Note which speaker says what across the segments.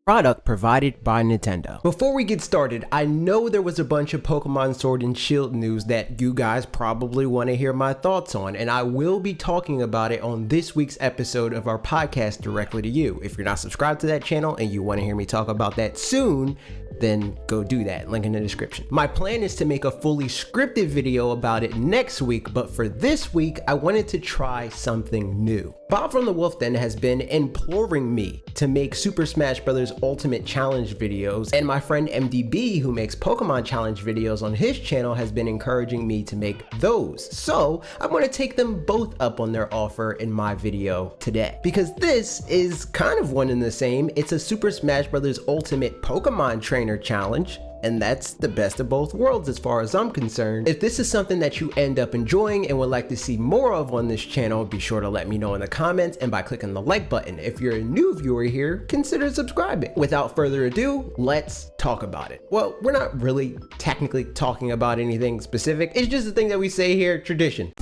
Speaker 1: Product provided by Nintendo. Before we get started, I know there was a bunch of Pokemon Sword and Shield news that you guys probably want to hear my thoughts on, and I will be talking about it on this week's episode of our podcast directly to you. If you're not subscribed to that channel and you want to hear me talk about that soon, then go do that, link in the description. My plan is to make a fully scripted video about it next week, but for this week, I wanted to try something new. Bob from the Wolf Den has been imploring me to make Super Smash Bros. Ultimate Challenge videos, and my friend MDB, who makes Pokemon Challenge videos on his channel, has been encouraging me to make those. So I'm going to take them both up on their offer in my video today, because this is kind of one and the same. It's a Super Smash Bros. Ultimate Pokemon Trainer Challenge, and that's the best of both worlds as far as I'm concerned. If this is something that you end up enjoying and would like to see more of on this channel, be sure to let me know in the comments and by clicking the like button. If you're a new viewer here, consider subscribing. Without further ado, let's talk about it. Well, we're not really technically talking about anything specific. It's just the thing that we say here, tradition.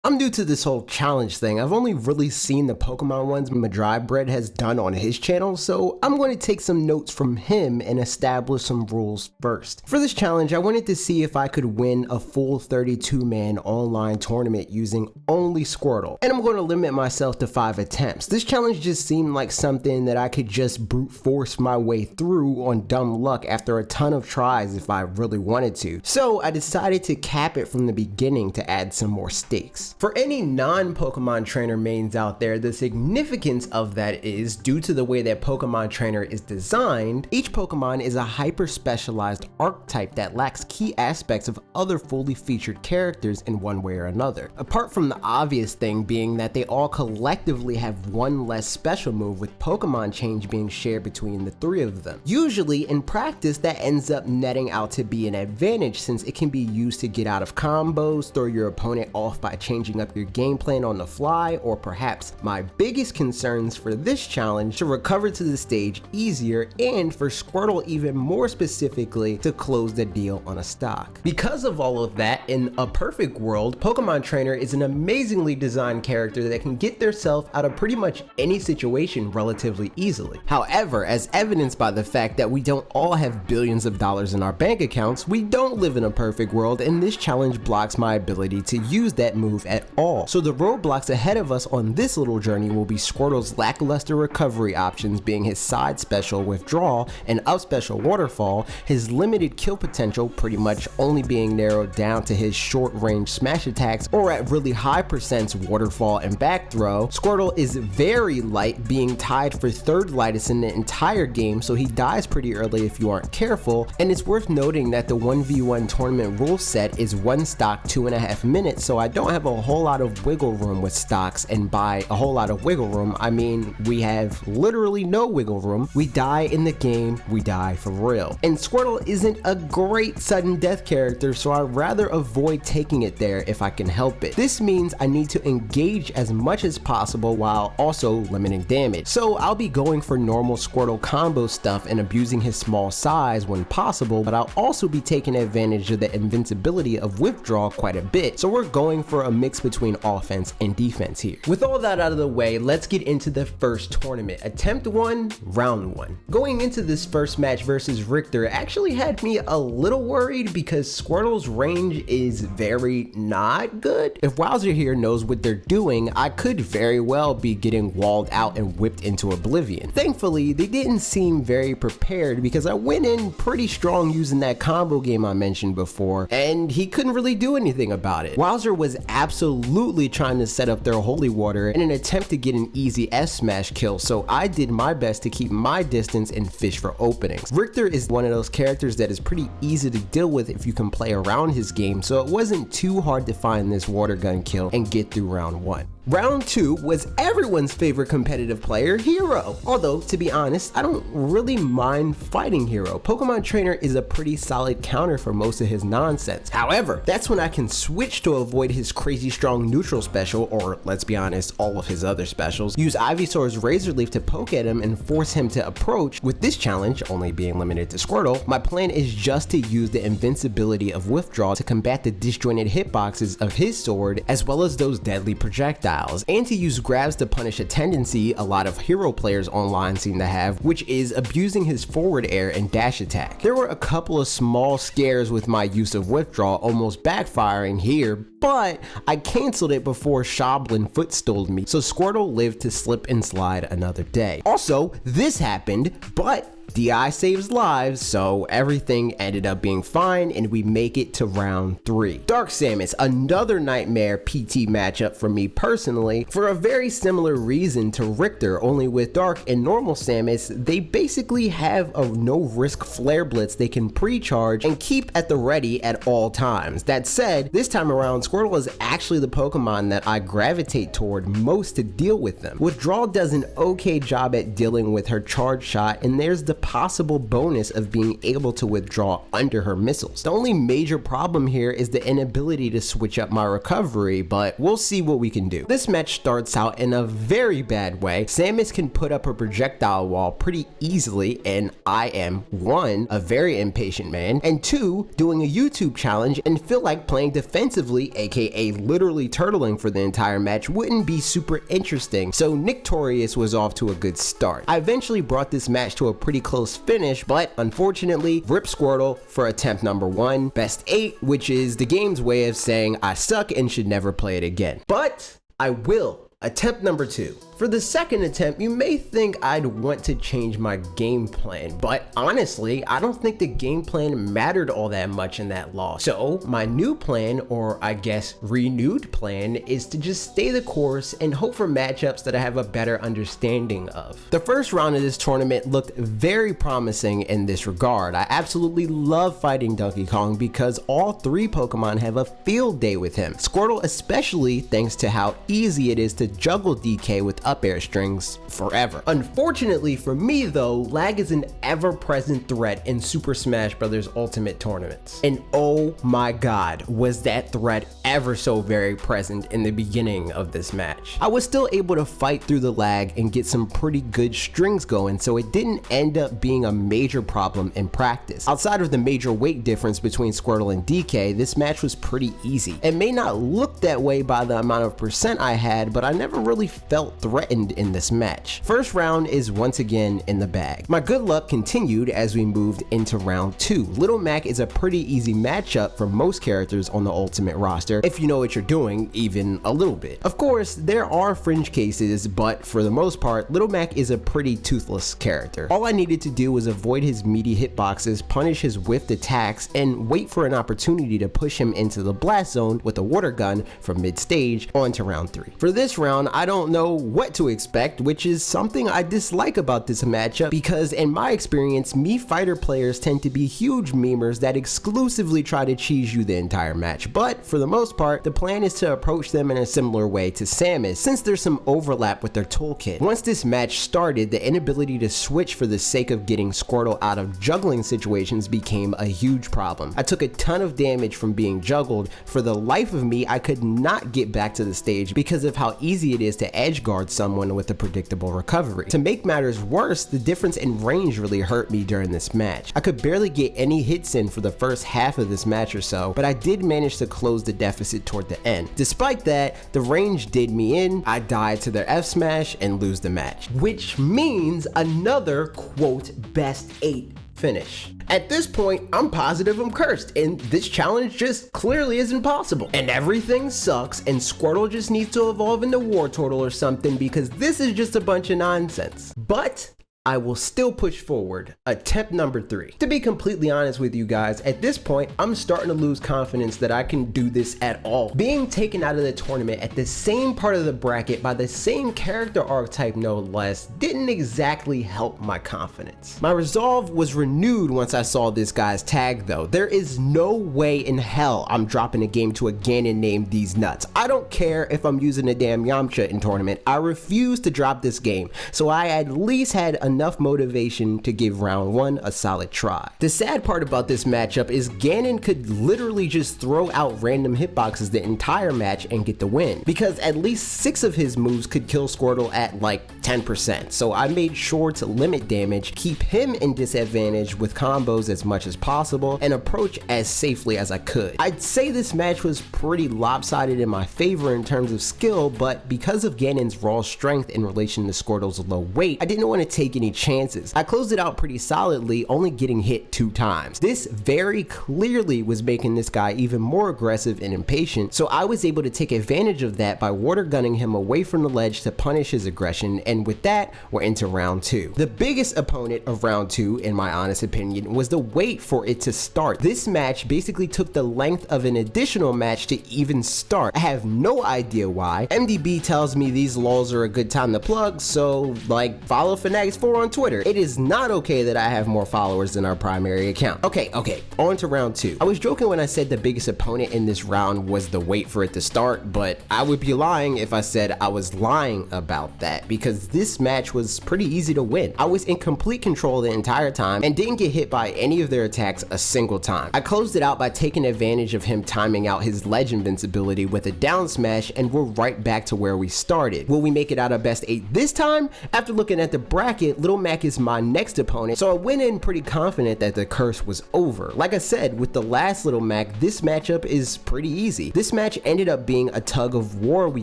Speaker 1: I'm new to this whole challenge thing. I've only really seen the Pokemon ones Madrybread has done on his channel, so I'm going to take some notes from him and establish some rules first. For this challenge, I wanted to see if I could win a full 32-man online tournament using only Squirtle, and I'm going to limit myself to 5 attempts. This challenge just seemed like something that I could just brute force my way through on dumb luck after a ton of tries if I really wanted to. So I decided to cap it from the beginning to add some more stakes. For any non-Pokemon Trainer mains out there, the significance of that is, due to the way that Pokemon Trainer is designed, each Pokemon is a hyper-specialized archetype that lacks key aspects of other fully featured characters in one way or another. Apart from the obvious thing being that they all collectively have one less special move, with Pokemon Change being shared between the 3 of them. Usually, in practice, that ends up netting out to be an advantage, since it can be used to get out of combos, throw your opponent off by changing up your game plan on the fly, or perhaps my biggest concerns for this challenge, to recover to the stage easier, and for Squirtle even more specifically to close the deal on a stock. Because of all of that, in a perfect world, Pokemon Trainer is an amazingly designed character that can get theirself out of pretty much any situation relatively easily. However, as evidenced by the fact that we don't all have billions of dollars in our bank accounts, we don't live in a perfect world, and this challenge blocks my ability to use that move at all. So the roadblocks ahead of us on this little journey will be Squirtle's lackluster recovery options being his side special Withdrawal and up special Waterfall, his limited kill potential pretty much only being narrowed down to his short range smash attacks, or at really high percents Waterfall and back throw. Squirtle is very light, being tied for 3rd lightest in the entire game, so he dies pretty early if you aren't careful, and it's worth noting that the 1v1 tournament rule set is 1 stock 2.5 minutes, so I don't have a whole lot of wiggle room with stocks, and by a whole lot of wiggle room, I mean we have literally no wiggle room. We die in the game, we die for real. And Squirtle isn't a great sudden death character, so I'd rather avoid taking it there if I can help it. This means I need to engage as much as possible while also limiting damage. So I'll be going for normal Squirtle combo stuff and abusing his small size when possible, but I'll also be taking advantage of the invincibility of Withdrawal quite a bit. So we're going for a mix between offense and defense here. With all that out of the way, let's get into the first tournament. Attempt 1, round 1. Going into this first match versus Richter actually had me a little worried because Squirtle's range is very not good. If Wowzer here knows what they're doing, I could very well be getting walled out and whipped into oblivion. Thankfully, they didn't seem very prepared because I went in pretty strong using that combo game I mentioned before, and he couldn't really do anything about it. Wowzer was absolutely trying to set up their holy water in an attempt to get an easy S-smash kill, so I did my best to keep my distance and fish for openings. Richter is one of those characters that is pretty easy to deal with if you can play around his game, so it wasn't too hard to find this water gun kill and get through round 1. Round 2 was everyone's favorite competitive player, Hero. Although, to be honest, I don't really mind fighting Hero. Pokemon Trainer is a pretty solid counter for most of his nonsense. However, that's when I can switch to avoid his crazy strong neutral special, or let's be honest, all of his other specials, use Ivysaur's Razor Leaf to poke at him and force him to approach. With this challenge only being limited to Squirtle, my plan is just to use the invincibility of Withdraw to combat the disjointed hitboxes of his sword, as well as those deadly projectiles, and to use grabs to punish a tendency a lot of Hero players online seem to have, which is abusing his forward air and dash attack. There were a couple of small scares with my use of Withdraw almost backfiring here, but I canceled it before Shoblin footstooled me, so Squirtle lived to slip and slide another day. Also, this happened, but DI saves lives, so everything ended up being fine and we make it to round 3. Dark Samus, another nightmare PT matchup for me personally, for a very similar reason to Richter, only with Dark and normal Samus, they basically have a no risk Flare Blitz they can pre-charge and keep at the ready at all times. That said, this time around Squirtle is actually the Pokemon that I gravitate toward most to deal with them. Withdraw does an okay job at dealing with her charge shot, and there's the possible bonus of being able to withdraw under her missiles. The only major problem here is the inability to switch up my recovery, but we'll see what we can do. This match starts out in a very bad way. Samus can put up her projectile wall pretty easily, and I am 1, a very impatient man, and 2, doing a YouTube challenge and feel like playing defensively, aka literally turtling for the entire match, wouldn't be super interesting, so Nictorious was off to a good start. I eventually brought this match to a pretty close finish, but unfortunately, rip Squirtle for attempt number 1, best 8, which is the game's way of saying I suck and should never play it again. But I will. Attempt number 2. For the second attempt, you may think I'd want to change my game plan, but honestly, I don't think the game plan mattered all that much in that loss. So my new plan, or I guess renewed plan, is to just stay the course and hope for matchups that I have a better understanding of. The first round of this tournament looked very promising in this regard. I absolutely love fighting Donkey Kong because all 3 Pokemon have a field day with him. Squirtle especially, thanks to how easy it is to juggle DK with up air strings forever. Unfortunately for me though, lag is an ever-present threat in Super Smash Bros. Ultimate tournaments. And oh my god, was that threat ever so very present in the beginning of this match. I was still able to fight through the lag and get some pretty good strings going, so it didn't end up being a major problem in practice. Outside of the major weight difference between Squirtle and DK, this match was pretty easy. It may not look that way by the amount of percent I had, but I never really felt threatened in this match. First round is once again in the bag. My good luck continued as we moved into round 2. Little Mac is a pretty easy matchup for most characters on the Ultimate roster, if you know what you're doing even a little bit. Of course, there are fringe cases, but for the most part, Little Mac is a pretty toothless character. All I needed to do was avoid his meaty hitboxes, punish his whiffed attacks, and wait for an opportunity to push him into the blast zone with a water gun from mid-stage on to round 3. For this round, I don't know what to expect, which is something I dislike about this matchup because in my experience, Mii Fighter players tend to be huge memers that exclusively try to cheese you the entire match, but for the most part, the plan is to approach them in a similar way to Samus, since there's some overlap with their toolkit. Once this match started, the inability to switch for the sake of getting Squirtle out of juggling situations became a huge problem. I took a ton of damage from being juggled. For the life of me, I could not get back to the stage because of how easy it is to edge guard someone with a predictable recovery. To make matters worse, the difference in range really hurt me during this match. I could barely get any hits in for the first half of this match or so, but I did manage to close the deficit toward the end. Despite that, the range did me in, I died to their F smash and lose the match, which means another quote best 8 finish. At this point, I'm positive I'm cursed, and this challenge just clearly isn't possible. And everything sucks, and Squirtle just needs to evolve into War Turtle or something because this is just a bunch of nonsense. But I will still push forward. Attempt number 3. To be completely honest with you guys, at this point, I'm starting to lose confidence that I can do this at all. Being taken out of the tournament at the same part of the bracket by the same character archetype no less didn't exactly help my confidence. My resolve was renewed once I saw this guy's tag though. There is no way in hell I'm dropping a game to a Ganon named These Nuts. I don't care if I'm using a damn Yamcha in tournament. I refuse to drop this game, so I at least had enough motivation to give round 1 a solid try. The sad part about this matchup is Ganon could literally just throw out random hitboxes the entire match and get the win, because at least 6 of his moves could kill Squirtle at like 10%, so I made sure to limit damage, keep him in disadvantage with combos as much as possible, and approach as safely as I could. I'd say this match was pretty lopsided in my favor in terms of skill, but because of Ganon's raw strength in relation to Squirtle's low weight, I didn't want to take any chances. I closed it out pretty solidly, only getting hit 2 times. This very clearly was making this guy even more aggressive and impatient, so I was able to take advantage of that by water gunning him away from the ledge to punish his aggression, and with that, we're into round 2. The biggest opponent of round 2, in my honest opinion, was the wait for it to start. This match basically took the length of an additional match to even start. I have no idea why. MDB tells me these lulls are a good time to plug, so like follow fanatixfour on Twitter. It is not okay that I have more followers than our primary account. Okay, on to round 2. I was joking when I said the biggest opponent in this round was the wait for it to start, but I would be lying if I said I was lying about that, because this match was pretty easy to win. I was in complete control the entire time and didn't get hit by any of their attacks a single time. I closed it out by taking advantage of him timing out his ledge invincibility with a down smash, and we're right back to where we started. Will we make it out of best 8 this time? After looking at the bracket, Little Mac is my next opponent, so I went in pretty confident that the curse was over. Like I said, with the last Little Mac, this matchup is pretty easy. This match ended up being a tug of war. We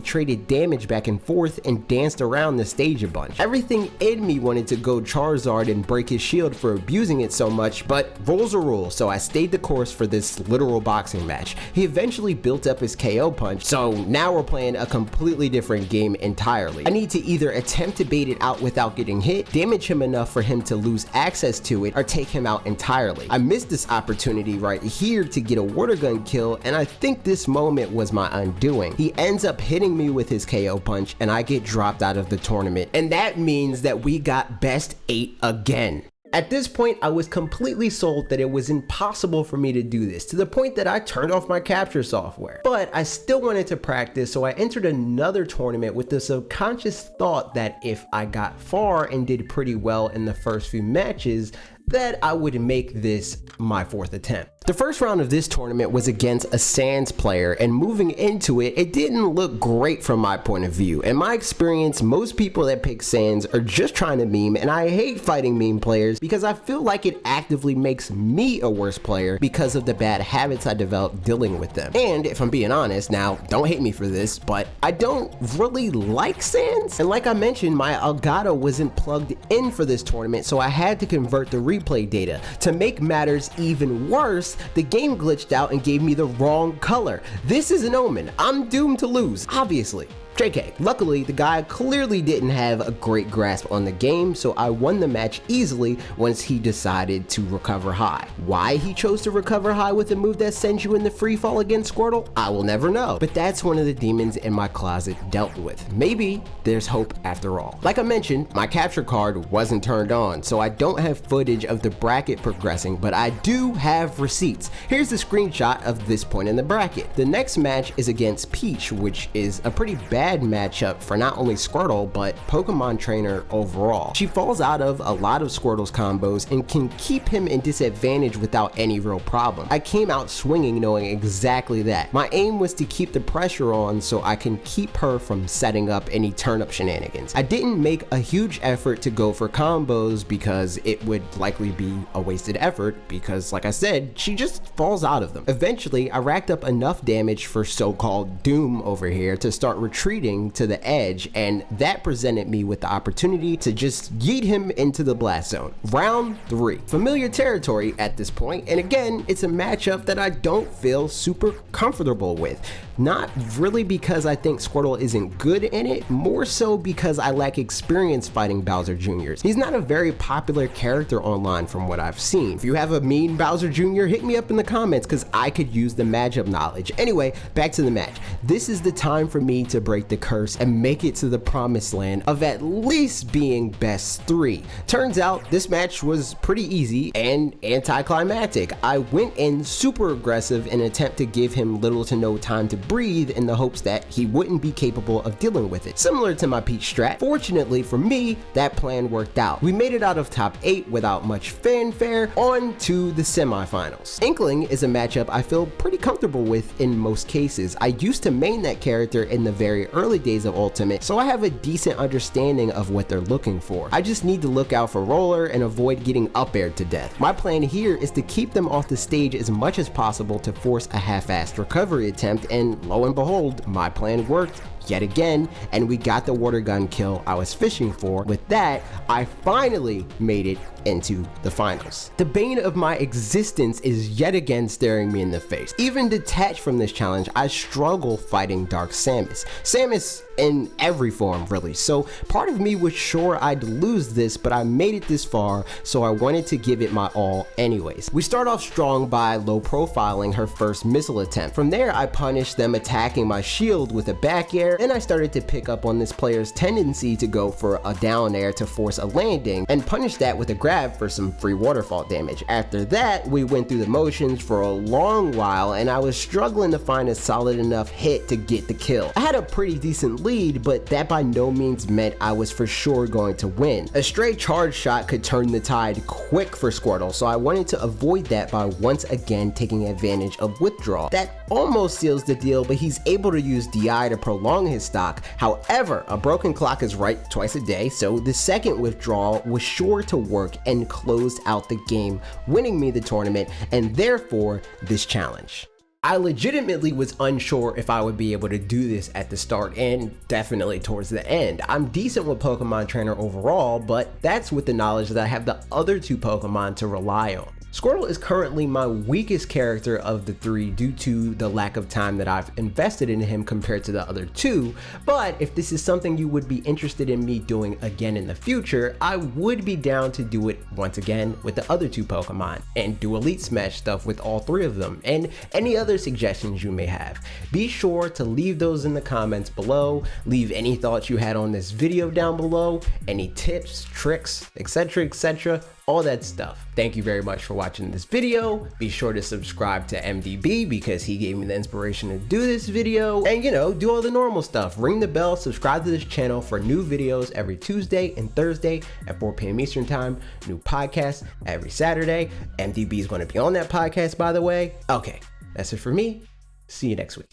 Speaker 1: traded damage back and forth and danced around the stage a bunch. Everything in me wanted to go Charizard and break his shield for abusing it so much, but rules are rules, so I stayed the course for this literal boxing match. He eventually built up his KO punch, so now we're playing a completely different game entirely. I need to either attempt to bait it out without getting hit, damage him enough for him to lose access to it, or take him out entirely. I missed this opportunity right here to get a water gun kill, and I think this moment was my undoing. He ends up hitting me with his KO punch, and I get dropped out of the tournament, and that means that we got best 8 again. At this point, I was completely sold that it was impossible for me to do this, to the point that I turned off my capture software. But I still wanted to practice, so I entered another tournament with the subconscious thought that if I got far and did pretty well in the first few matches, that I would make this my 4th attempt. The first round of this tournament was against a Sans player, and moving into it, it didn't look great from my point of view. In my experience, most people that pick Sans are just trying to meme, and I hate fighting meme players because I feel like it actively makes me a worse player because of the bad habits I developed dealing with them. And if I'm being honest, now don't hate me for this, but I don't really like Sans. And like I mentioned, my Elgato wasn't plugged in for this tournament, so I had to convert the replay data. To make matters even worse, the game glitched out and gave me the wrong color. This is an omen. I'm doomed to lose, obviously. JK. Luckily, the guy clearly didn't have a great grasp on the game, so I won the match easily once he decided to recover high. Why he chose to recover high with a move that sends you in the free fall against Squirtle, I will never know, but that's one of the demons in my closet dealt with. Maybe there's hope after all. Like I mentioned, my capture card wasn't turned on, so I don't have footage of the bracket progressing, but I do have receipts. Here's the screenshot of this point in the bracket. The next match is against Peach, which is a pretty bad matchup for not only Squirtle, but Pokemon trainer overall. She falls out of a lot of Squirtle's combos and can keep him in disadvantage without any real problem. I came out swinging knowing exactly that. My aim was to keep the pressure on so I can keep her from setting up any turn-up shenanigans. I didn't make a huge effort to go for combos because it would likely be a wasted effort because, like I said, she just falls out of them. Eventually, I racked up enough damage for so-called doom over here to start retreating retreating to the edge, and that presented me with the opportunity to just yeet him into the blast zone. Round 3. Familiar territory at this point, and again, it's a matchup that I don't feel super comfortable with. Not really because I think Squirtle isn't good in it, more so because I lack experience fighting Bowser Jr.'s. He's not a very popular character online from what I've seen. If you have a mean Bowser Jr., hit me up in the comments because I could use the matchup knowledge. Anyway, back to the match. This is the time for me to break the curse and make it to the promised land of at least being best 3. Turns out this match was pretty easy and anticlimactic. I went in super aggressive in an attempt to give him little to no time to breathe in the hopes that he wouldn't be capable of dealing with it. Similar to my Peach strat, fortunately for me, that plan worked out. We made it out of top 8 without much fanfare, on to the semifinals. Inkling is a matchup I feel pretty comfortable with in most cases. I used to main that character in the very early days of Ultimate, so I have a decent understanding of what they're looking for. I just need to look out for Roller and avoid getting up-aired to death. My plan here is to keep them off the stage as much as possible to force a half-assed recovery attempt, and lo and behold, my plan worked yet again, and we got the water gun kill I was fishing for. With that, I finally made it into the finals. The bane of my existence is yet again staring me in the face. Even detached from this challenge, I struggle fighting Dark Samus. Samus in every form, really. So part of me was sure I'd lose this, but I made it this far, so I wanted to give it my all anyways. We start off strong by low profiling her first missile attempt. From there, I punished them attacking my shield with a back air. Then I started to pick up on this player's tendency to go for a down air to force a landing, and punish that with a grab for some free waterfall damage. After that, we went through the motions for a long while, and I was struggling to find a solid enough hit to get the kill. I had a pretty decent lead, but that by no means meant I was for sure going to win. A stray charge shot could turn the tide quick for Squirtle, so I wanted to avoid that by once again taking advantage of withdrawal. That almost seals the deal, but he's able to use DI to prolong his stock. However, a broken clock is right twice a day, so the second withdrawal was sure to work and closed out the game, winning me the tournament and therefore this challenge. I legitimately was unsure if I would be able to do this at the start and definitely towards the end. I'm decent with Pokemon Trainer overall, but that's with the knowledge that I have the other 2 Pokemon to rely on. Squirtle is currently my weakest character of the 3 due to the lack of time that I've invested in him compared to the other 2, but if this is something you would be interested in me doing again in the future, I would be down to do it once again with the other 2 Pokemon, and do Elite Smash stuff with all 3 of them, and any other suggestions you may have. Be sure to leave those in the comments below, leave any thoughts you had on this video down below, any tips, tricks, etc, all that stuff. Thank you very much for watching this video. Be sure to subscribe to MDB because he gave me the inspiration to do this video. And you know, do all the normal stuff. Ring the bell, subscribe to this channel for new videos every Tuesday and Thursday at 4 p.m. Eastern time. New podcast every Saturday. MDB is going to be on that podcast, by the way. Okay, that's it for me. See you next week.